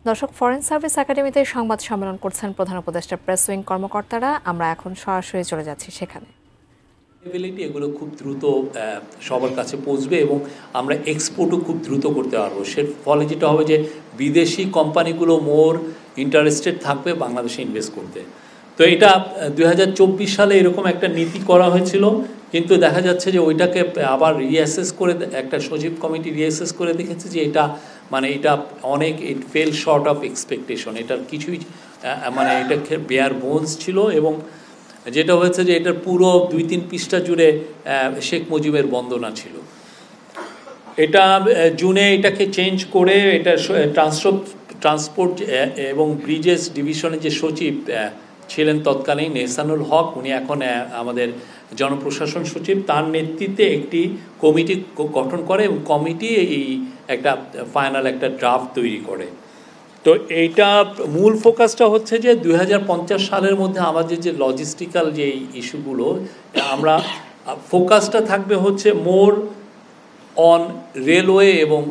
দর্শক, foreign service একাডেমিতে সংবাদ সম্মেলন করছেন প্রধান উপদেষ্টা প্রেস উইং কর্মকর্তারা। আমরা এখন সরাসরি চলে যাচ্ছি সেখানে। এগুলো খুব দ্রুত সবার কাছে পৌঁছবে এবং আমরা এক্সপোর্টও খুব দ্রুত করতে পারবো। ফলে যেটা হবে যে বিদেশি কোম্পানিগুলো মোর ইন্টারেস্টেড থাকবে বাংলাদেশে ইনভেস্ট করতে। তো এটা 2024 সালে এরকম একটা নীতি করা হয়েছিল, কিন্তু দেখা যাচ্ছে যে ওইটাকে আবার রিঅ্যাসেস করে একটা সচিব কমিটি রিঅ্যাসেস করে দেখেছে যে এটা এটা অনেক ইট ফেল শর্ট অফ এক্সপেকটেশন। এটার কিছুই এটা বেয়ার বোনস ছিল এবং যেটা হয়েছে যে এটার পুরো 2-3 পৃষ্ঠা জুড়ে শেখ মুজিবের বন্দনা ছিল। এটা জুনে এটাকে চেঞ্জ করে এটা ট্রান্সপোর্ট এবং ব্রিজেস ডিভিশনের যে সচিব ছিলেন তৎকালীন এহসানুল হক, উনি এখন আমাদের জনপ্রশাসন সচিব, তার নেতৃত্বে একটি কমিটি গঠন করে এবং কমিটি এই একটা ফাইনাল একটা ড্রাফট তৈরি করে। তো এইটা মূল ফোকাসটা হচ্ছে যে 2050 সালের মধ্যে আমাদের যে লজিস্টিক্যাল যে ইস্যুগুলো, আমরা ফোকাসটা থাকবে হচ্ছে মোর অন রেলওয়ে এবং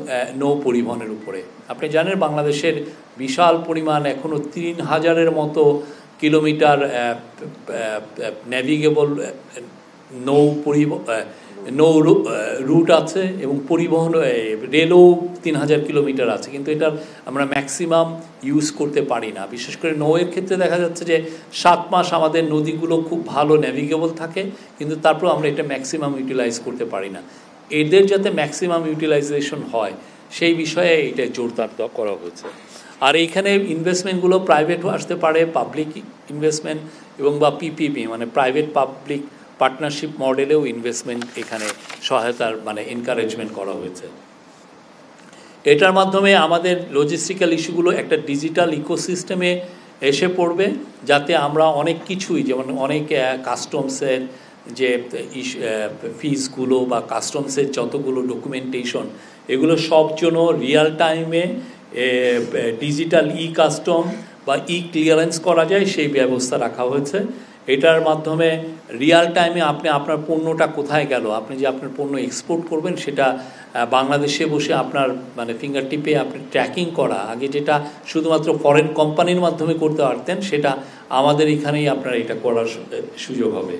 নৌ পরিবহনের উপরে। আপনি জানেন বাংলাদেশের বিশাল পরিমাণ এখনও 3000-এর মতো কিলোমিটার ন্যাভিগেবল নৌ রুট আছে এবং পরিবহন রেলও 3000 কিলোমিটার আছে, কিন্তু এটার আমরা ম্যাক্সিমাম ইউজ করতে পারি না। বিশেষ করে নৌয়ের ক্ষেত্রে দেখা যাচ্ছে যে 7 মাস আমাদের নদীগুলো খুব ভালো ন্যাভিগেবল থাকে, কিন্তু তারপর আমরা এটা ম্যাক্সিমাম ইউটিলাইজ করতে পারি না। এদের যাতে ম্যাক্সিমাম ইউটিলাইজেশন হয় সেই বিষয়ে এটা জোরদার করা হয়েছে। আর এইখানে ইনভেস্টমেন্টগুলো প্রাইভেটও আসতে পারে, পাবলিক ইনভেস্টমেন্ট এবং বা পিপিপি মানে প্রাইভেট পাবলিক পার্টনারশিপ মডেলেও ইনভেস্টমেন্ট এখানে সহায়তার এনকারেজমেন্ট করা হয়েছে। এটার মাধ্যমে আমাদের লজিস্টিক্যাল ইস্যুগুলো একটা ডিজিটাল ইকোসিস্টেমে এসে পড়বে, যাতে আমরা অনেক কিছুই যেমন অনেক কাস্টমসের যে ফিসগুলো বা কাস্টমসের যতগুলো ডকুমেন্টেশন, এগুলো সব জন্য রিয়াল টাইমে ডিজিটাল কাস্টম বা ক্লিয়ারেন্স করা যায় সেই ব্যবস্থা রাখা হয়েছে। এটার মাধ্যমে রিয়াল টাইমে আপনি আপনার পণ্যটা কোথায় গেল, আপনি যে আপনার পণ্য এক্সপোর্ট করবেন সেটা বাংলাদেশে বসে আপনার ফিঙ্গার টিপে আপনি ট্র্যাকিং করা, আগে যেটা শুধুমাত্র ফরেন কোম্পানির মাধ্যমে করতে পারতেন সেটা আমাদের এখানেই আপনার এটা করার সুযোগ হবে।